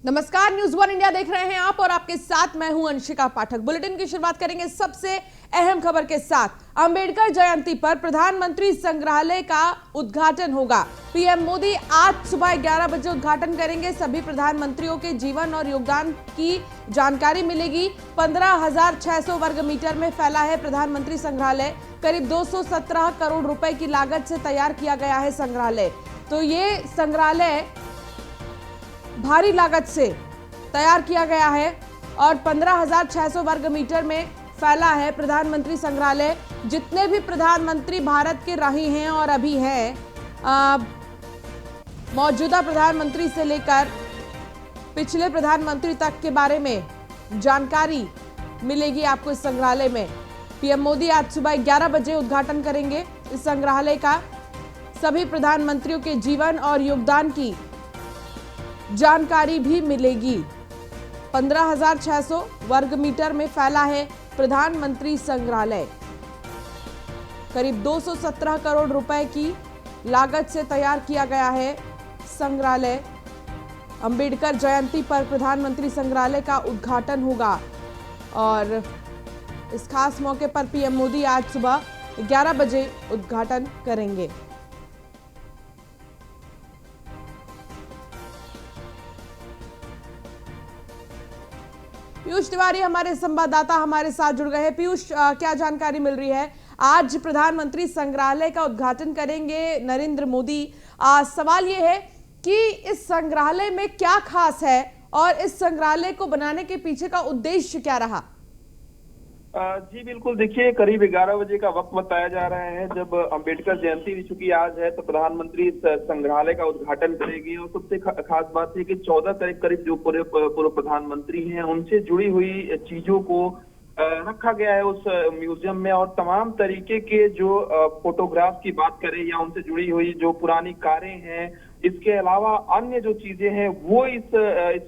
नमस्कार, news one India देख रहे हैं आप और आपके साथ मैं हूं अंशिका पाठक। बुलेटिन की शुरुआत करेंगे सबसे अहम खबर के साथ। अंबेडकर जयंती पर प्रधानमंत्री संग्रहालय का उद्घाटन होगा। पीएम मोदी आज सुबह 11 बजे उद्घाटन करेंगे। सभी प्रधानमंत्रियों के जीवन और योगदान की जानकारी मिलेगी। 15,600 वर्ग मीटर में फैला है प्रधानमंत्री संग्रहालय। करीब 217 करोड़ रुपए की लागत से तैयार किया गया है संग्रहालय। तो ये संग्रहालय भारी लागत से तैयार किया गया है और 15,600 वर्ग मीटर में फैला है प्रधानमंत्री संग्रहालय। जितने भी प्रधानमंत्री भारत के रहे हैं और अभी हैं, मौजूदा प्रधानमंत्री से लेकर पिछले प्रधानमंत्री तक के बारे में जानकारी मिलेगी आपको इस संग्रहालय में। पीएम मोदी आज सुबह 11 बजे उद्घाटन करेंगे इस संग्रहालय का। सभी प्रधानमंत्रियों के जीवन और योगदान की जानकारी भी मिलेगी। 15,600 वर्ग मीटर में फैला है प्रधानमंत्री संग्रहालय। करीब 217 करोड़ रुपए की लागत से तैयार किया गया है संग्रहालय। अंबेडकर जयंती पर प्रधानमंत्री संग्रहालय का उद्घाटन होगा और इस खास मौके पर पीएम मोदी आज सुबह 11 बजे उद्घाटन करेंगे। पीयूष तिवारी हमारे संवाददाता हमारे साथ जुड़ गए हैं। पीयूष, क्या जानकारी मिल रही है? आज प्रधानमंत्री संग्रहालय का उद्घाटन करेंगे नरेंद्र मोदी। सवाल ये है कि इस संग्रहालय में क्या खास है और इस संग्रहालय को बनाने के पीछे का उद्देश्य क्या रहा? जी बिल्कुल, देखिए करीब 11 बजे का वक्त बताया जा रहा है जब अंबेडकर जयंती चूंकि आज है तो प्रधानमंत्री संग्रहालय का उद्घाटन करेगी। और सबसे खास बात है कि 14 करीब जो पूर्व प्रधानमंत्री हैं उनसे जुड़ी हुई चीजों को रखा गया है उस म्यूजियम में। और तमाम तरीके के जो फोटोग्राफ की बात करें या उनसे जुड़ी हुई जो पुरानी कारें हैं, इसके अलावा अन्य जो चीजें हैं वो इस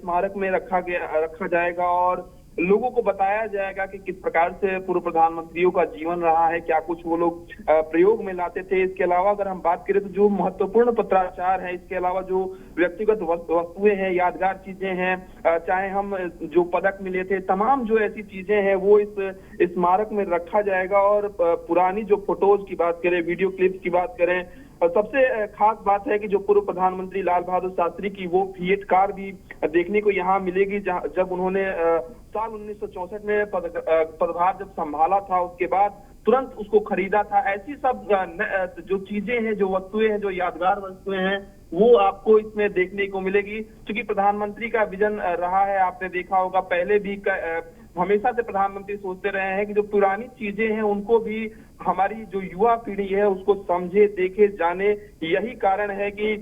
स्मारक में रखा जाएगा और लोगों को बताया जाएगा कि किस प्रकार से पूर्व प्रधानमंत्रियों का जीवन रहा है, क्या कुछ वो लोग प्रयोग में लाते थे। इसके अलावा अगर हम बात करें तो जो महत्वपूर्ण पत्राचार है, इसके अलावा जो व्यक्तिगत वस्तुएं हैं, यादगार चीजें हैं, चाहे हम जो पदक मिले थे, तमाम जो ऐसी चीजें हैं वो इस स्मारक में रखा जाएगा। और पुरानी जो फोटोज की बात करें, वीडियो क्लिप्स की बात करें, और सबसे खास बात है कि जो पूर्व प्रधानमंत्री लाल बहादुर शास्त्री की वो फिएट कार भी देखने को यहाँ मिलेगी। जब उन्होंने साल 1964 में पदभार जब संभाला था, उसके बाद तुरंत उसको खरीदा था। ऐसी सब जो चीजें हैं, जो वस्तुएं हैं, जो यादगार वस्तुएं हैं, वो आपको इसमें देखने को मिलेगी। क्योंकि प्रधानमंत्री का विजन रहा है, आपने देखा होगा पहले भी हमेशा से प्रधानमंत्री सोचते रहे हैं कि जो पुरानी चीजें हैं उनको भी हमारी जो युवा पीढ़ी है उसको समझे, देखे, जाने। यही कारण है कि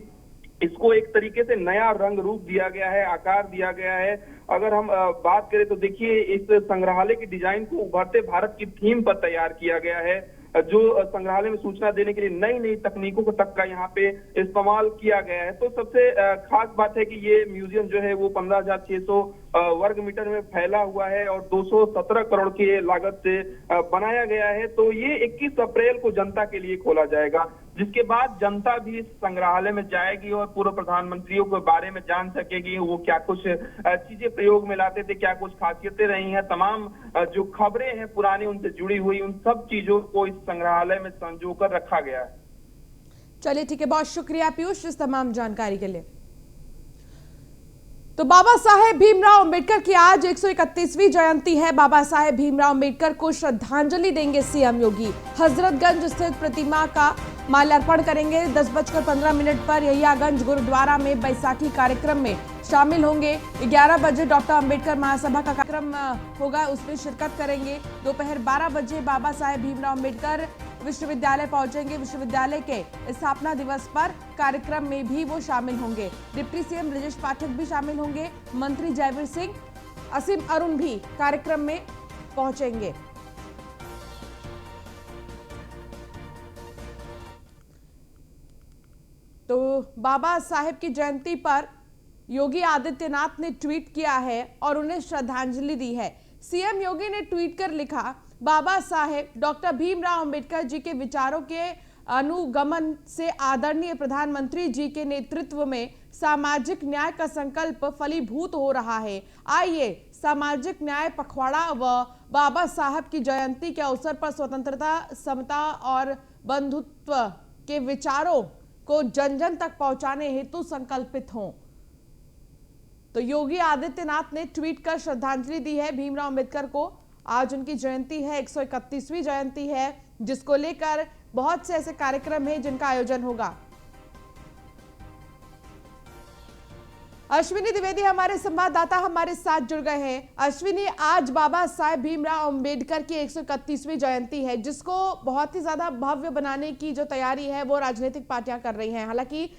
इसको एक तरीके से नया रंग रूप दिया गया है, आकार दिया गया है। अगर हम बात करें तो देखिए इस संग्रहालय की डिजाइन को उभरते भारत की थीम पर तैयार किया गया है। जो संग्रहालय में सूचना देने के लिए नई नई तकनीकों को तक का यहाँ पे इस्तेमाल किया गया है। तो सबसे खास बात है कि ये म्यूजियम जो है वो 15,600 वर्ग मीटर में फैला हुआ है और 217 करोड़ की लागत से बनाया गया है। तो ये 21 अप्रैल को जनता के लिए खोला जाएगा, जिसके बाद जनता भी इस संग्रहालय में जाएगी और पूर्व प्रधानमंत्रियों के बारे में जान सकेगी। वो क्या कुछ चीजें प्रयोग में लाते थे, क्या कुछ खासियतें रही हैं, तमाम जो खबरें हैं पुरानी उनसे जुड़ी हुई, उन सब चीजों को इस संग्रहालय में संजोकर रखा गया है। चलिए ठीक है, बहुत शुक्रिया पीयूष इस तमाम जानकारी के लिए। तो बाबा साहेब भीमराव अंबेडकर की आज 131वीं जयंती है। बाबा साहेब भीमराव अंबेडकर को श्रद्धांजलि देंगे सीएम योगी। हजरतगंज स्थित प्रतिमा का माल्यार्पण करेंगे। 10:15 पर यहियागंज गुरुद्वारा में बैसाखी कार्यक्रम में शामिल होंगे। 11 बजे डॉक्टर अंबेडकर महासभा का कार्यक्रम होगा, उसमें शिरकत करेंगे। दोपहर 12 बजे बाबा साहेब भीमराव अंबेडकर विश्वविद्यालय पहुंचेंगे। विश्वविद्यालय के स्थापना दिवस पर कार्यक्रम में भी वो शामिल होंगे। डिप्टी सीएम ब्रजेश पाठक भी शामिल होंगे। मंत्री जयवीर सिंह, असीम अरुण भी कार्यक्रम में पहुंचेंगे। तो बाबा साहेब की जयंती पर योगी आदित्यनाथ ने ट्वीट किया है और उन्हें श्रद्धांजलि दी है। सीएम योगी ने ट्वीट कर लिखा, बाबा साहेब डॉक्टर भीमराव अंबेडकर जी के विचारों के अनुगमन से आदरणीय प्रधानमंत्री जी के नेतृत्व में सामाजिक न्याय का संकल्प फलीभूत हो रहा है। आइए सामाजिक न्याय पखवाड़ा व बाबा साहब की जयंती के अवसर पर स्वतंत्रता, समता और बंधुत्व के विचारों को जन जन तक पहुंचाने हेतु संकल्पित हों। तो योगी आदित्यनाथ ने ट्वीट कर श्रद्धांजलि दी है भीमराव अंबेडकर को। आज उनकी जयंती है, 131वीं जयंती है, जिसको लेकर बहुत से ऐसे कार्यक्रम हैं जिनका आयोजन होगा। अश्विनी द्विवेदी हमारे संवाददाता हमारे साथ जुड़ गए हैं। अश्विनी, आज बाबा साहेब भीमराव अंबेडकर की 131वीं जयंती है, जिसको बहुत ही ज्यादा भव्य बनाने की जो तैयारी है वो राजनीतिक पार्टियां कर रही हैं। हालांकि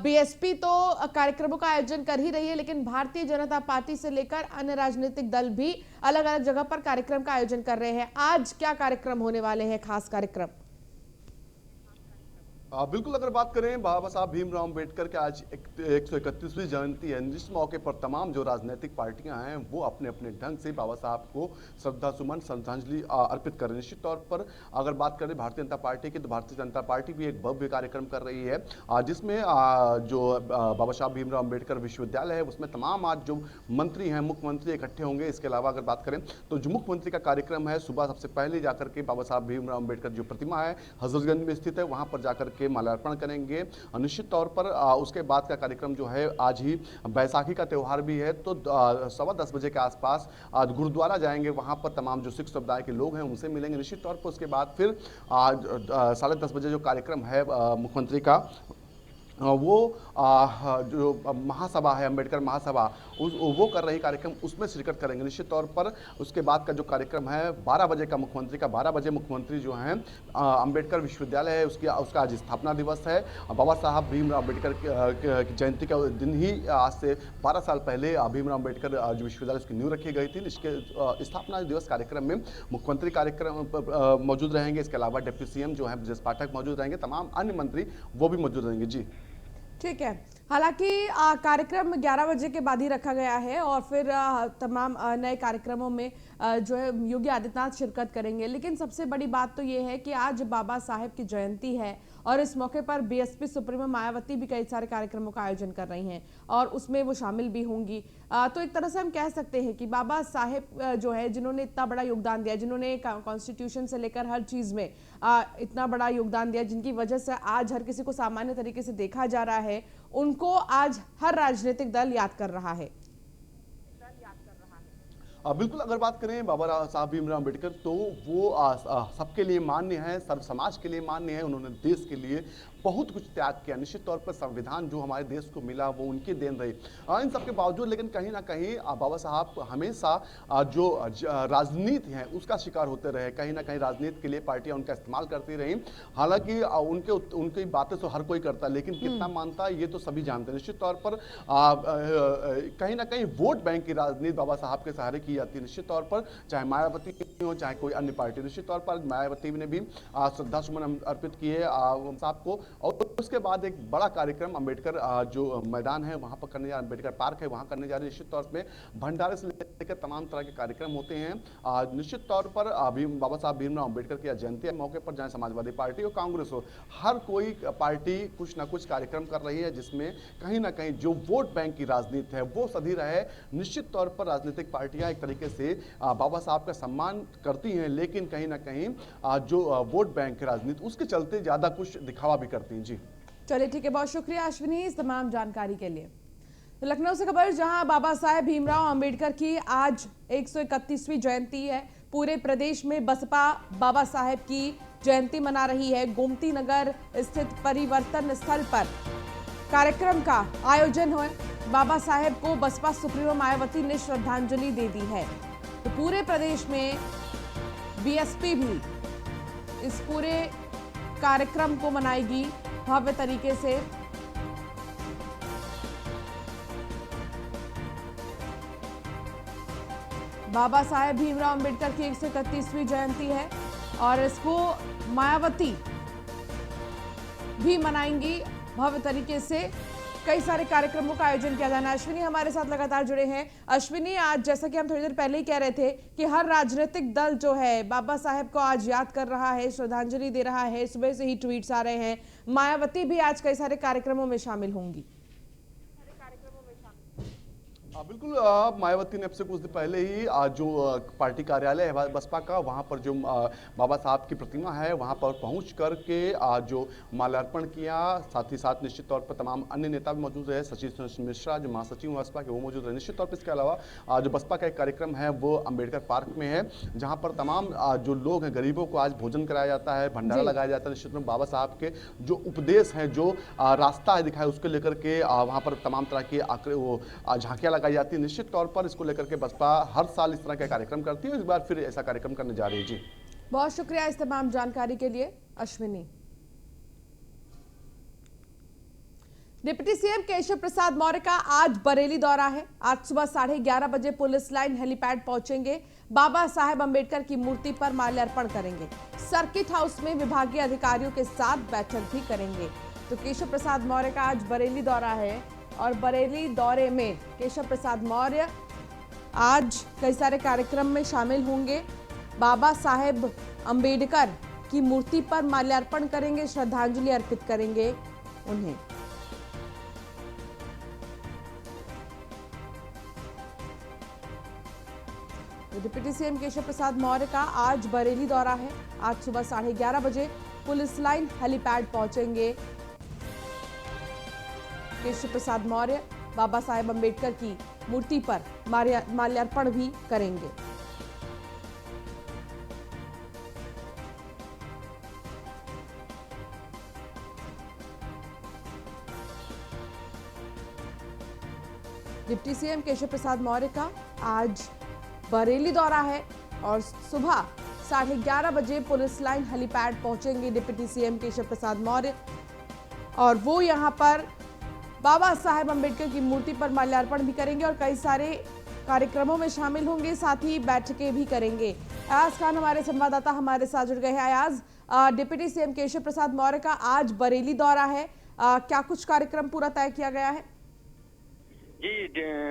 बीएसपी तो कार्यक्रमों का आयोजन कर ही रही है, लेकिन भारतीय जनता पार्टी से लेकर अन्य राजनीतिक दल भी अलग अलग जगह पर कार्यक्रम का आयोजन कर रहे हैं। आज क्या कार्यक्रम होने वाले हैं, खास कार्यक्रम? बिल्कुल, अगर बात करें बाबा साहब भीमराव अंबेडकर के आज 131वीं जयंती है, जिस मौके पर तमाम जो राजनीतिक पार्टियां हैं वो अपने अपने ढंग से बाबा साहब को श्रद्धा सुमन श्रद्धांजलि अर्पित कर रहे हैं। निश्चित तौर पर अगर बात करें भारतीय जनता पार्टी की, तो भारतीय जनता पार्टी भी एक भव्य कार्यक्रम कर रही है, जिसमें जो बाबा साहब भीमराव अंबेडकर विश्वविद्यालय है उसमें तमाम आज जो मंत्री हैं, मुख्यमंत्री इकट्ठे होंगे। इसके अलावा अगर बात करें तो जो मुख्यमंत्री का कार्यक्रम है, सुबह सबसे पहले जाकर के बाबा साहब भीमराव अंबेडकर जो प्रतिमा है हजरतगंज में स्थित है, वहां पर जाकर के माल्यार्पण करेंगे। निश्चित तौर पर उसके बाद का कार्यक्रम जो है, आज ही बैसाखी का त्यौहार भी है, तो 10:15 बजे के आसपास आज गुरुद्वारा जाएंगे। वहां पर तमाम जो सिख समुदाय के लोग हैं उनसे मिलेंगे। निश्चित तौर पर उसके बाद फिर 10:30 बजे जो कार्यक्रम है मुख्यमंत्री का, वो जो महासभा है, अंबेडकर महासभा, वो कर रही कार्यक्रम, उसमें शिरकत करेंगे निश्चित तौर पर। उसके बाद का जो कार्यक्रम है 12 बजे का मुख्यमंत्री का, 12 बजे मुख्यमंत्री जो हैं अंबेडकर विश्वविद्यालय है उसका आज स्थापना दिवस है। बाबा साहब भीमराव अंबेडकर की जयंती का दिन ही आज से 12 साल पहले भीमराव अंबेडकर जो विश्वविद्यालय उसकी नींव रखी गई थी। इसके स्थापना दिवस कार्यक्रम में मुख्यमंत्री कार्यक्रम मौजूद रहेंगे। इसके अलावा डिप्टी सीएम जो है ब्रजेश पाठक मौजूद रहेंगे, तमाम अन्य मंत्री वो भी मौजूद रहेंगे। जी ठीक है। हालांकि कार्यक्रम 11 बजे के बाद ही रखा गया है और फिर तमाम नए कार्यक्रमों में जो है योगी आदित्यनाथ शिरकत करेंगे। लेकिन सबसे बड़ी बात तो ये है कि आज बाबा साहेब की जयंती है और इस मौके पर बीएसपी सुप्रीमो मायावती भी कई सारे कार्यक्रमों का आयोजन कर रही हैं और उसमें वो शामिल भी होंगी। तो एक तरह से हम कह सकते हैं कि बाबा साहेब जो है, जिन्होंने इतना बड़ा योगदान दिया, जिन्होंने कॉन्स्टिट्यूशन से लेकर हर चीज में इतना बड़ा योगदान दिया, जिनकी वजह से आज हर किसी को सामान्य तरीके से देखा जा रहा है, उनको आज हर राजनीतिक दल याद कर रहा है। बिल्कुल, अगर बात करें बाबा साहब भीमराव अंबेडकर, तो वो सबके लिए मान्य है, सर्व समाज के लिए मान्य है। उन्होंने देश के लिए बहुत कुछ त्याग किया। निश्चित तौर पर संविधान जो हमारे देश को मिला वो उनकी देन रही। इन सबके बावजूद लेकिन कहीं ना कहीं बाबा साहब हमेशा जो राजनीति है उसका शिकार होते रहे। कहीं ना कहीं राजनीति के लिए पार्टियां उनका इस्तेमाल करती रही। हालांकि उनकी बातें तो हर कोई करता, लेकिन कितना मानता ये तो सभी जानते हैं। निश्चित तौर पर कहीं ना कहीं वोट बैंक की राजनीति बाबा साहब के सहारे की जाती है। निश्चित तौर पर चाहे मायावती हो चाहे कोई अन्य पार्टी, निश्चित तौर पर मायावती ने भी श्रद्धा सुमन अर्पित किए साहब को। और उसके बाद एक बड़ा कार्यक्रम अंबेडकर जो मैदान है वहां पर करने जा रहे, अंबेडकर पार्क है वहां करने जा रहे। निश्चित तौर पे भंडारे से लेकर तमाम तरह के कार्यक्रम होते हैं। निश्चित तौर पर बाबा साहब भीमराव अंबेडकर की जयंती मौके पर चाहे समाजवादी पार्टी हो, कांग्रेस हो, हर कोई पार्टी कुछ ना कुछ कार्यक्रम कर रही है, जिसमें कहीं ना कहीं जो वोट बैंक की राजनीति है वो सधी रहे। निश्चित तौर पर राजनीतिक पार्टियां एक तरीके से बाबा साहब का सम्मान करती हैं, लेकिन कहीं ना कहीं जो वोट बैंक की राजनीति उसके चलते ज्यादा कुछ दिखावा भी करती हैं। जी चलिए ठीक है, बहुत शुक्रिया अश्विनी इस तमाम जानकारी के लिए। तो लखनऊ से खबर, जहां बाबा साहेब भीमराव अंबेडकर की आज 131वीं जयंती है। पूरे प्रदेश में बसपा बाबा साहेब की जयंती मना रही है। गोमती नगर स्थित परिवर्तन स्थल पर कार्यक्रम का आयोजन हुआ। बाबा साहेब को बसपा सुप्रीमो मायावती ने श्रद्धांजलि दे दी है। तो पूरे प्रदेश में बीएसपी भी इस पूरे कार्यक्रम को मनाएगी भव्य तरीके से। बाबा साहेब भीमराव अंबेडकर की 131वीं जयंती है और इसको मायावती भी मनाएंगी भव्य तरीके से। कई सारे कार्यक्रमों का आयोजन किया जाना है। अश्विनी हमारे साथ लगातार जुड़े हैं। अश्विनी, आज जैसा कि हम थोड़ी देर पहले ही कह रहे थे कि हर राजनीतिक दल जो है बाबा साहेब को आज याद कर रहा है, श्रद्धांजलि दे रहा है। सुबह से ही ट्वीट्स आ रहे हैं। मायावती भी आज कई सारे कार्यक्रमों में शामिल होंगी। बिल्कुल मायावती ने अब से कुछ दिन पहले ही जो पार्टी कार्यालय है बसपा का, वहां पर जो बाबा साहब की प्रतिमा है वहां पर पहुंच करके जो माल्यार्पण किया। साथ ही साथ निश्चित तौर पर तमाम अन्य नेता भी मौजूद रहे। सचिव मिश्रा जो महासचिव बसपा के वो मौजूद रहे। निश्चित तौर पर इसके अलावा जो बसपा का एक कार्यक्रम है वो अम्बेडकर पार्क में है, जहाँ पर तमाम जो लोग हैं गरीबों को आज भोजन कराया जाता है, भंडारा लगाया जाता है। निश्चित में बाबा साहब के जो उपदेश हैं, जो रास्ता है दिखाया, उसको लेकर के वहाँ पर तमाम तरह की झांकियां लगाई जाती है। निश्चित तौर पर इसको लेकर के बसपा हर साल इस तरह का कार्यक्रम करती है, इस बार फिर ऐसा कार्यक्रम करने जा रही है। जी बहुत शुक्रिया इस तमाम जानकारी के लिए अश्विनी। डिप्टी सीएम केशव प्रसाद मौर्य का आज बरेली दौरा है। आज सुबह 11:30 बजे पुलिस लाइन हेलीपैड पहुंचेंगे, बाबा साहेब अंबेडकर की मूर्ति पर माल्यार्पण करेंगे, सर्किट हाउस में विभागीय अधिकारियों के साथ बैठक भी करेंगे। तो केशव प्रसाद मौर्य का आज बरेली दौरा है और बरेली दौरे में केशव प्रसाद मौर्य आज कई सारे कार्यक्रम में शामिल होंगे। बाबा साहेब अंबेडकर की मूर्ति पर माल्यार्पण करेंगे, श्रद्धांजलि अर्पित करेंगे उन्हें। डिप्टी सीएम केशव प्रसाद मौर्य का आज बरेली दौरा है। आज सुबह 11:30 बजे पुलिस लाइन हेलीपैड पहुंचेंगे केशव प्रसाद मौर्य, बाबा साहेब अंबेडकर की मूर्ति पर माल्यार्पण भी करेंगे। डिप्टी सीएम केशव प्रसाद मौर्य का आज बरेली दौरा है और सुबह 11:30 बजे पुलिस लाइन हेलीपैड पहुंचेंगे डिप्टी सीएम केशव प्रसाद मौर्य और वो यहां पर बाबा साहेब अंबेडकर की मूर्ति पर माल्यार्पण भी करेंगे और कई सारे कार्यक्रमों में शामिल होंगे, साथ ही बैठकें भी करेंगे। अयाज खान हमारे संवाददाता हमारे साथ जुड़ गए हैं। अयाज, डिप्टी सीएम केशव प्रसाद मौर्य का आज बरेली दौरा है, क्या कुछ कार्यक्रम पूरा तय किया गया है? जी,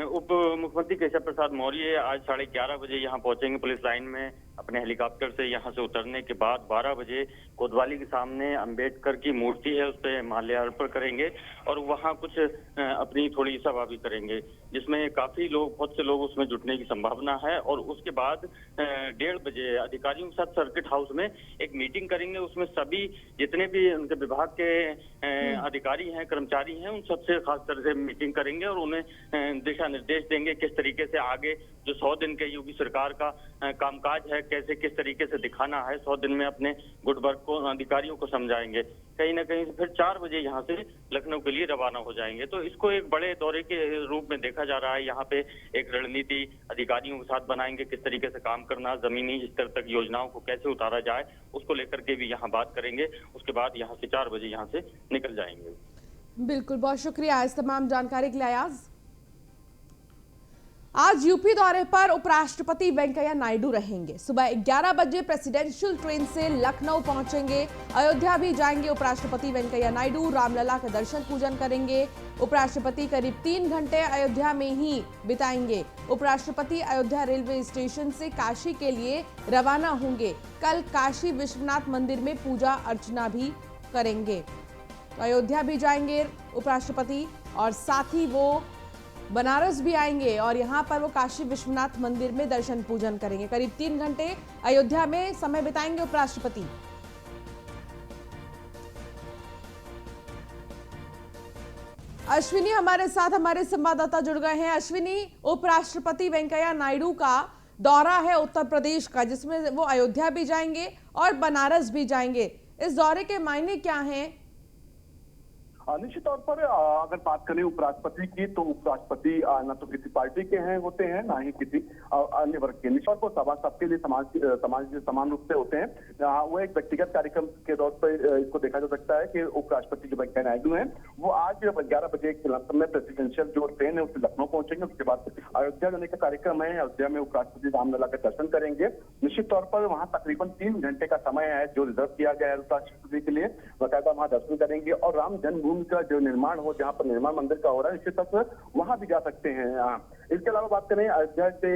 उप मुख्यमंत्री केशव प्रसाद मौर्य आज 11:30 बजे यहाँ पहुंचेंगे पुलिस लाइन में। अपने हेलीकॉप्टर से यहाँ से उतरने के बाद 12 बजे कोतवाली के सामने अंबेडकर की मूर्ति है उस पर माल्यार्पण करेंगे और वहाँ कुछ अपनी थोड़ी सभा भी करेंगे, जिसमें काफी लोग, बहुत से लोग उसमें जुटने की संभावना है। और उसके बाद 1:30 बजे अधिकारियों के साथ सर्किट हाउस में एक मीटिंग करेंगे। उसमें सभी जितने भी उनके विभाग के अधिकारी हैं, कर्मचारी हैं, उन सबसे खास तरह से मीटिंग करेंगे और उन्हें दिशा निर्देश देंगे किस तरीके से आगे जो 100 दिन के योगी सरकार का कामकाज है, कैसे किस तरीके से दिखाना है 100 दिन में अपने गुड वर्क को अधिकारियों को समझाएंगे। कहीं ना कहीं फिर 4 बजे यहाँ से लखनऊ के लिए रवाना हो जाएंगे। तो इसको एक बड़े दौरे के रूप में देखा जा रहा है। यहाँ पे एक रणनीति अधिकारियों के साथ बनाएंगे, किस तरीके से काम करना, जमीनी स्तर तक योजनाओं को कैसे उतारा जाए, उसको लेकर के भी यहाँ बात करेंगे। उसके बाद यहाँ से 4 बजे यहाँ से निकल जाएंगे। बिल्कुल, बहुत शुक्रिया इस तमाम जानकारी के लिए अयाज। आज यूपी दौरे पर उपराष्ट्रपति वेंकैया नायडू रहेंगे। सुबह 11 बजे प्रेसिडेंशियल ट्रेन से लखनऊ पहुंचेंगे, अयोध्या भी जाएंगे। उपराष्ट्रपति वेंकैया नायडू रामलला का दर्शन पूजन करेंगे। उपराष्ट्रपति करीब 3 घंटे अयोध्या में ही बिताएंगे। उपराष्ट्रपति अयोध्या रेलवे स्टेशन से काशी के लिए रवाना होंगे। कल काशी विश्वनाथ मंदिर में पूजा अर्चना भी करेंगे। तो अयोध्या भी जाएंगे उपराष्ट्रपति और साथ ही वो बनारस भी आएंगे और यहां पर वो काशी विश्वनाथ मंदिर में दर्शन पूजन करेंगे। करीब 3 घंटे अयोध्या में समय बिताएंगे उपराष्ट्रपति। अश्विनी हमारे साथ, हमारे संवाददाता जुड़ गए हैं। अश्विनी, उपराष्ट्रपति वेंकैया नायडू का दौरा है उत्तर प्रदेश का, जिसमें वो अयोध्या भी जाएंगे और बनारस भी जाएंगे। इस दौरे के मायने क्या हैं? निश्चित तौर पर अगर बात करें उपराष्ट्रपति की, तो उपराष्ट्रपति न तो किसी पार्टी के हैं होते हैं, ना ही किसी अन्य वर्ग के। निश्चित तौर पर सबके लिए समाज समान रूप से होते हैं। वो एक व्यक्तिगत कार्यक्रम के तौर पर इसको देखा जा सकता है कि उपराष्ट्रपति जो वेंकैया नायडू हैं, वो आज 11 बजे के लंदन में प्रेसिडेंशियल जो ट्रेन है उससे लखनऊ पहुंचेंगे। उसके बाद अयोध्या जाने का कार्यक्रम है। अयोध्या में उपराष्ट्रपति रामलला का दर्शन करेंगे। निश्चित तौर पर वहां तकरीबन 3 घंटे का समय है जो रिजर्व किया गया है उपराष्ट्रपति के लिए। बाकायदा वहां दर्शन करेंगे और राम जन्मभूमि का जो निर्माण हो, जहां पर निर्माण मंदिर का हो रहा है, निश्चित तौर पर वहां भी जा सकते हैं। इसके अलावा बात करें, अयोध्या से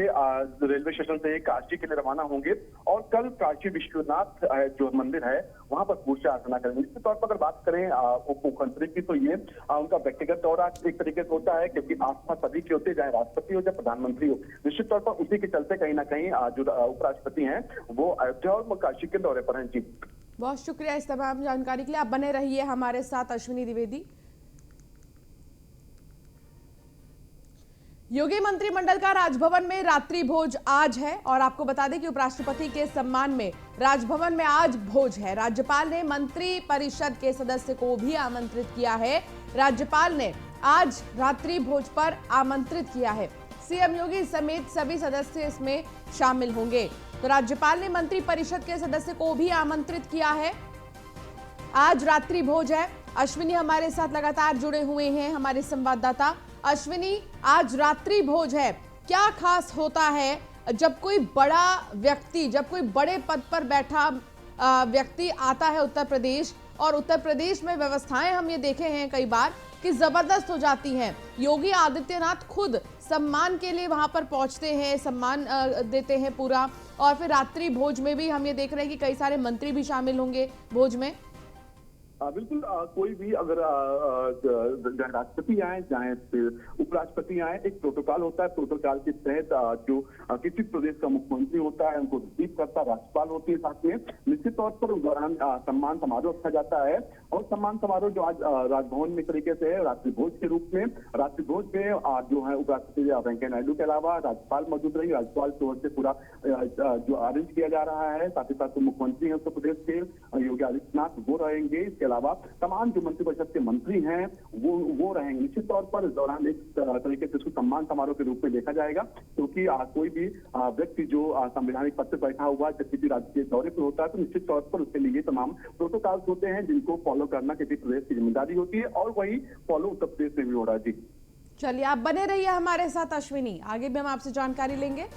रेलवे स्टेशन से काशी के लिए रवाना होंगे और कल काशी विश्वनाथ जो मंदिर है वहां पर पूजा अर्चना करेंगे। निश्चित तौर पर अगर बात करें उप मुख्यमंत्री की, तो ये उनका व्यक्तिगत दौरा एक तरीके से होता है, क्योंकि आस्था सभी की होती है, चाहे राष्ट्रपति हो चाहे प्रधानमंत्री हो। निश्चित तौर पर उसी के चलते कहीं ना कहीं जो उपराष्ट्रपति हैं वो अयोध्या और काशी के दौरे पर हैं। जी, बहुत शुक्रिया इस तमाम जानकारी के लिए। आप बने रहिए हमारे साथ। अश्विनी द्विवेदी। योगी मंत्रिमंडल का राजभवन में रात्रि भोज आज है और आपको बता दें कि उपराष्ट्रपति के सम्मान में राजभवन में आज भोज है। राज्यपाल ने मंत्री परिषद के सदस्य को भी आमंत्रित किया है। राज्यपाल ने आज रात्रि भोज पर आमंत्रित किया है। सीएम योगी समेत सभी सदस्य इसमें शामिल होंगे। तो राज्यपाल ने मंत्री परिषद के सदस्य को भी आमंत्रित किया है। आज रात्रि भोज है। अश्विनी हमारे साथ लगातार जुड़े हुए हैं, हमारे संवाददाता। अश्विनी, आज रात्रि भोज है, क्या खास होता है जब कोई बड़ा व्यक्ति, जब कोई बड़े पद पर बैठा व्यक्ति आता है उत्तर प्रदेश, और उत्तर प्रदेश में व्यवस्थाएं हम ये देखे हैं कई बार कि जबरदस्त हो जाती हैं। योगी आदित्यनाथ खुद सम्मान के लिए वहां पर पहुंचते हैं, सम्मान देते हैं पूरा, और फिर रात्रि भोज में भी हम ये देख रहे हैं कि कई सारे मंत्री भी शामिल होंगे भोज में। बिल्कुल, कोई भी अगर राष्ट्रपति आए चाहे उपराष्ट्रपति आए, एक प्रोटोकॉल होता है। प्रोटोकॉल के तहत जो किसी प्रदेश का मुख्यमंत्री होता है उनको रिसीव करता, राज्यपाल होती है साथ में। निश्चित तौर पर उस दौरान सम्मान समारोह रखा जाता है और सम्मान समारोह जो आज राजभवन में तरीके से है रात्रि भोज के रूप में। रात्रि भोज में जो है उपराष्ट्रपति वेंकैया नायडू के अलावा राज्यपाल मौजूद रही। राज्यपाल की ओर से पूरा जो अरेंज किया जा रहा है, साथ ही साथ मुख्यमंत्री हैं उत्तर प्रदेश के योगी आदित्यनाथ, वो रहेंगे। इसके अलावा तमाम जो मंत्रिपरिषद के मंत्री हैं वो रहेंगे। निश्चित तौर पर इस दौरान एक तरीके से इसको सम्मान समारोह के रूप में देखा जाएगा, क्योंकि कोई भी व्यक्ति जो संवैधानिक पद पर बैठा हुआ जब किसी राज्य के दौरे पर होता है तो निश्चित तौर पर उसके लिए तमाम प्रोटोकॉल्स होते हैं जिनको फॉलो करना किसी प्रदेश की जिम्मेदारी होती है, और वही फॉलो उत्तर प्रदेश में भी हो रहा है। जी, चलिए आप बने रहिए हमारे साथ अश्विनी, आगे भी हम आपसे जानकारी लेंगे।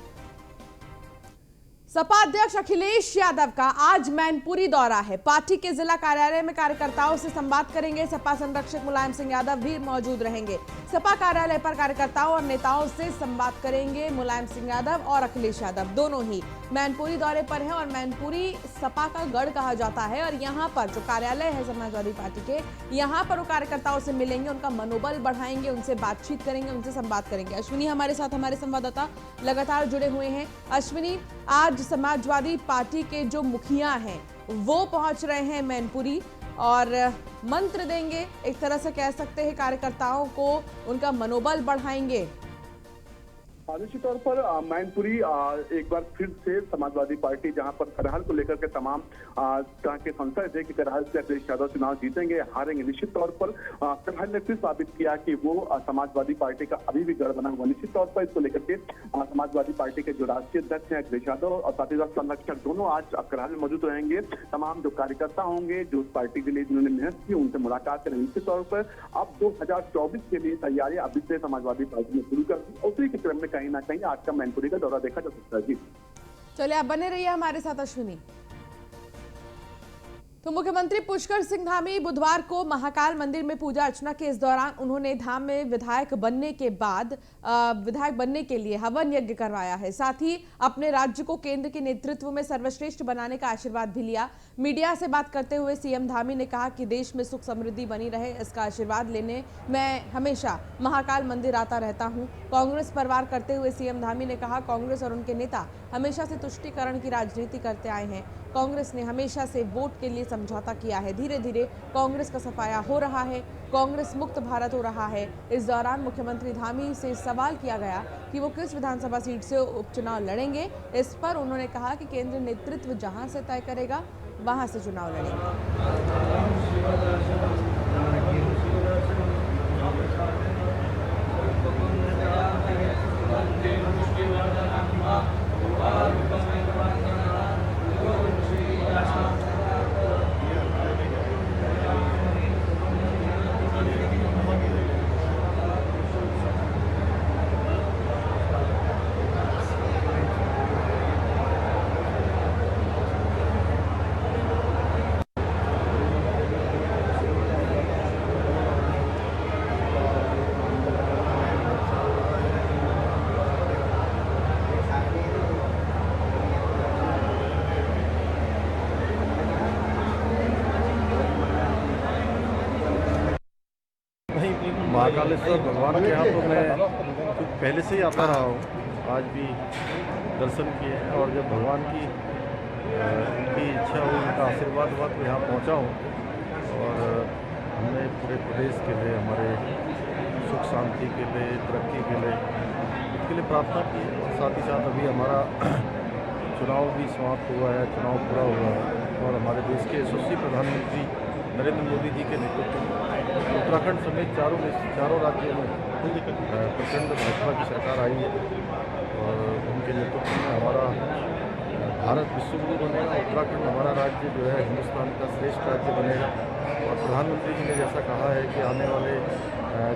सपा अध्यक्ष अखिलेश यादव का आज मैनपुरी दौरा है। पार्टी के जिला कार्यालय में कार्यकर्ताओं से संवाद करेंगे। सपा संरक्षक मुलायम सिंह यादव भी मौजूद रहेंगे। सपा कार्यालय पर कार्यकर्ताओं और नेताओं से संवाद करेंगे मुलायम सिंह यादव और अखिलेश यादव, दोनों ही मैनपुरी दौरे पर हैं। और मैनपुरी सपा का गढ़ कहा जाता है और यहाँ पर जो कार्यालय है समाजवादी पार्टी के, यहाँ पर वो कार्यकर्ताओं से मिलेंगे, उनका मनोबल बढ़ाएंगे, उनसे बातचीत करेंगे, उनसे संवाद करेंगे। अश्विनी हमारे साथ, हमारे संवाददाता लगातार जुड़े हुए हैं। अश्विनी, आज समाजवादी पार्टी के जो मुखिया हैं वो पहुंच रहे हैं मैनपुरी और मंत्र देंगे, एक तरह से कह सकते हैं कार्यकर्ताओं को उनका मनोबल बढ़ाएंगे। निश्चित तौर पर मैनपुरी एक बार फिर से समाजवादी पार्टी जहां पर करहल को लेकर के तमाम तरह के संशय थे कि करहल से अखिलेश यादव चुनाव जीतेंगे, हारेंगे। निश्चित तौर पर करहल ने फिर साबित किया कि वो समाजवादी पार्टी का अभी भी गढ़ बना हुआ। निश्चित तौर पर इसको लेकर के समाजवादी पार्टी के जो राष्ट्रीय अध्यक्ष हैं अखिलेश यादव और साथ ही साथ संरक्षक दोनों आज करहल में मौजूद रहेंगे। तमाम जो कार्यकर्ता होंगे जो उस पार्टी के लिए जिन्होंने मेहनत की उनसे मुलाकात करेंगे। निश्चित तौर पर अब 2024 के लिए तैयारियां अभी से समाजवादी पार्टी ने शुरू कर दी। उसी के क्रम में कहीं ना कहीं आज का मैनपुरी का दौरा देखा जा सकता है। जी, चलिए आप बने रहिए हमारे साथ अश्विनी। तो मुख्यमंत्री पुष्कर सिंह धामी बुधवार को महाकाल मंदिर में पूजा अर्चना के इस दौरान उन्होंने धाम में विधायक बनने के बाद विधायक बनने के लिए हवन यज्ञ करवाया है। साथ ही अपने राज्य को केंद्र के नेतृत्व में सर्वश्रेष्ठ बनाने का आशीर्वाद भी लिया। मीडिया से बात करते हुए सीएम धामी ने कहा कि देश में सुख समृद्धि बनी रहे, इसका आशीर्वाद लेने मैं हमेशा महाकाल मंदिर आता रहता हूं। कांग्रेस परवार करते हुए सीएम धामी ने कहा, कांग्रेस और उनके नेता हमेशा से तुष्टीकरण की राजनीति करते आए हैं। कांग्रेस ने हमेशा से वोट के लिए समझौता किया है। धीरे धीरे कांग्रेस का सफाया हो रहा है, कांग्रेस मुक्त भारत हो रहा है। इस दौरान मुख्यमंत्री धामी से सवाल किया गया कि वो किस विधानसभा सीट से उपचुनाव लड़ेंगे। इस पर उन्होंने कहा कि केंद्र नेतृत्व जहां से तय करेगा वहां से चुनाव लड़ेंगे। महाकालेश्वर भगवान के यहाँ तो मैं कुछ पहले से ही आता रहा हूँ, आज भी दर्शन किए हैं और जब भगवान की उनकी इच्छा हुई, उनका आशीर्वाद हुआ तो यहाँ पहुँचा हूँ। और हमने पूरे प्रदेश के लिए, हमारे सुख शांति के लिए, तरक्की के लिए, इसके लिए प्रार्थना की है। और साथ ही साथ अभी हमारा चुनाव भी समाप्त हुआ है, चुनाव पूरा हुआ है और हमारे देश के यशस्वी प्रधानमंत्री नरेंद्र मोदी जी के नेतृत्व में उत्तराखंड समेत चारों राज्यों में प्रचंड भाजपा की सरकार आई है और उनके नेतृत्व में हमारा भारत विश्वगुरु बनेगा। उत्तराखंड हमारा राज्य जो है हिंदुस्तान का श्रेष्ठ राज्य बनेगा। और प्रधानमंत्री जी ने जैसा कहा है कि आने वाले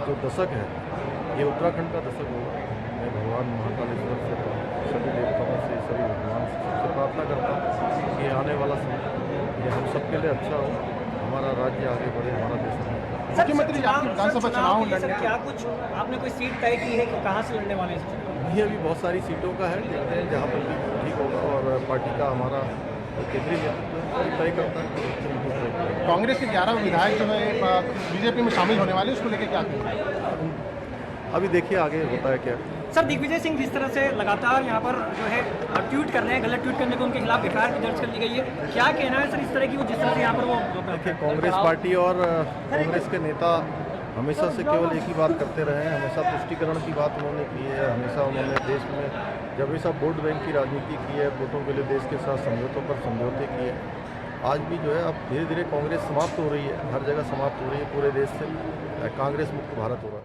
जो दशक है ये उत्तराखंड का दशक होगा। मैं भगवान महाकालेश्वर से, सभी देवताओं से, सभी भगवान से प्रार्थना करता हूँ कि आने वाला समय ये हम सबके लिए अच्छा हो, हमारा राज्य आगे बढ़े, हमारा देश आगे बढ़े। मुख्यमंत्री विधानसभा चुनाव लड़ने क्या कुछ आपने कोई सीट तय की है कि कहाँ से लड़ने वाले हैं? ये अभी बहुत सारी सीटों का है, देखते हैं जहाँ पर भी ठीक होगा और पार्टी का हमारा केंद्रीय नेतृत्व तय करता है। कांग्रेस के 11 विधायक जो है बीजेपी में शामिल होने वाले, उसको लेकर क्या कहेंगे? अभी देखिए आगे होता है क्या। सर, दिग्विजय सिंह जिस तरह से लगातार यहाँ पर जो है ट्वीट कर रहे हैं, गलत ट्वीट करने को उनके खिलाफ एफआईआर भी दर्ज कर दी गई है, क्या कहना है सर इस तरह की, वो जिस तरह से यहाँ पर वो देखिए, कांग्रेस पार्टी और कांग्रेस के नेता हमेशा से केवल एक ही बात करते रहे हैं, हमेशा तुष्टीकरण की बात उन्होंने की है, हमेशा उन्होंने देश में जब हमेशा वोट बैंक की राजनीति की है, वोटों के लिए देश के साथ समझौतों पर समझौते किए। आज भी जो है अब धीरे धीरे कांग्रेस समाप्त हो रही है, हर जगह समाप्त हो रही है, पूरे देश से कांग्रेस मुक्त भारत हो रहा है।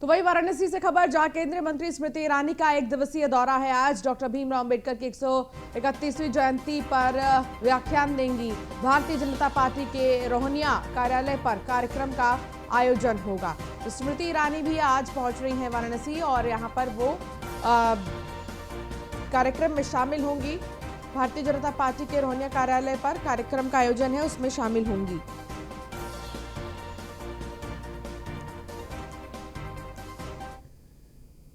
तो वही वाराणसी से खबर, जहां केंद्रीय मंत्री स्मृति ईरानी का 1 दिवसीय दौरा है। आज डॉक्टर भीमराव अंबेडकर की 131वीं जयंती पर व्याख्यान देंगी। भारतीय जनता पार्टी के रोहनिया कार्यालय पर कार्यक्रम का आयोजन होगा। तो स्मृति ईरानी भी आज पहुंच रही हैं वाराणसी और यहां पर वो कार्यक्रम में शामिल होंगी। भारतीय जनता पार्टी के रोहनिया कार्यालय पर कार्यक्रम का आयोजन है, उसमें शामिल होंगी।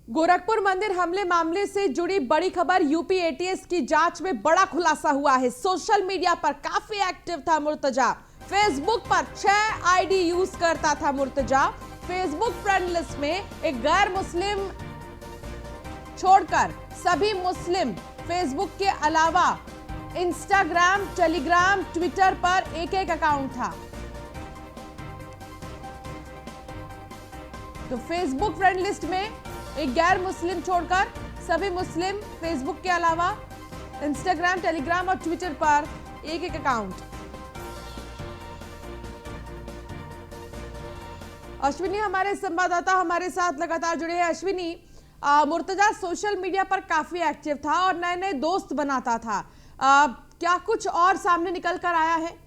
गोरखपुर मंदिर हमले मामले से जुड़ी बड़ी खबर, यूपी एटीएस की जांच में बड़ा खुलासा हुआ है। सोशल मीडिया पर काफी एक्टिव था मुर्तजा। फेसबुक पर 6 आईडी यूज करता था मुर्तजा। फेसबुक फ्रेंड लिस्ट में एक गैर मुस्लिम छोड़कर सभी मुस्लिम, फेसबुक के अलावा इंस्टाग्राम, टेलीग्राम, ट्विटर पर एक अकाउंट था। तो फेसबुक फ्रेंड लिस्ट में एक गैर मुस्लिम छोड़कर सभी मुस्लिम, फेसबुक के अलावा इंस्टाग्राम, टेलीग्राम और ट्विटर पर एक अकाउंट। अश्विनी हमारे संवाददाता हमारे साथ लगातार जुड़े हैं। अश्विनी, मुर्तजा सोशल मीडिया पर काफी एक्टिव था और नए नए दोस्त बनाता था, क्या कुछ और सामने निकल कर आया है?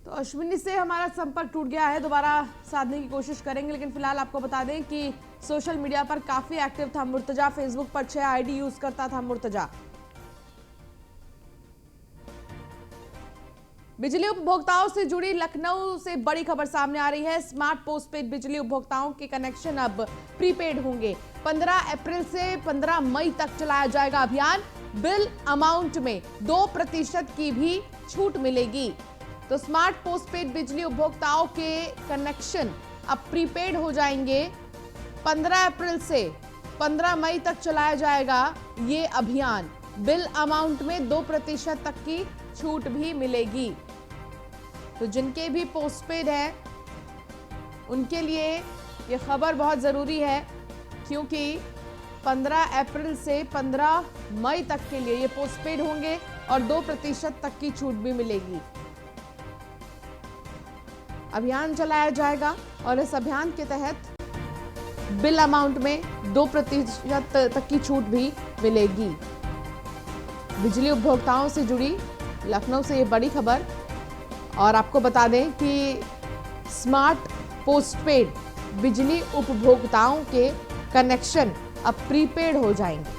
तो अश्विनी से हमारा संपर्क टूट गया है, दोबारा साधने की कोशिश करेंगे, लेकिन फिलहाल आपको बता दें कि सोशल मीडिया पर काफी एक्टिव था मुर्तजा। फेसबुक पर 6 आईडी यूज करता था मुर्तजा। बिजली उपभोक्ताओं से जुड़ी लखनऊ से बड़ी खबर सामने आ रही है। स्मार्ट पोस्टपेड बिजली उपभोक्ताओं के कनेक्शन अब प्रीपेड होंगे। 15 अप्रैल से 15 मई तक चलाया जाएगा अभियान। बिल अमाउंट में 2% की भी छूट मिलेगी। तो स्मार्ट पोस्टपेड बिजली उपभोक्ताओं के कनेक्शन अब प्रीपेड हो जाएंगे। 15 अप्रैल से 15 मई तक चलाया जाएगा ये अभियान। बिल अमाउंट में 2% तक की छूट भी मिलेगी। तो जिनके भी पोस्टपेड है उनके लिए ये खबर बहुत जरूरी है, क्योंकि 15 अप्रैल से 15 मई तक के लिए ये पोस्टपेड होंगे और 2% तक की छूट भी मिलेगी। अभियान चलाया जाएगा और इस अभियान के तहत बिल अमाउंट में 2% तक की छूट भी मिलेगी। बिजली उपभोक्ताओं से जुड़ी लखनऊ से ये बड़ी खबर। और आपको बता दें कि स्मार्ट पोस्टपेड बिजली उपभोक्ताओं के कनेक्शन अब प्रीपेड हो जाएंगे।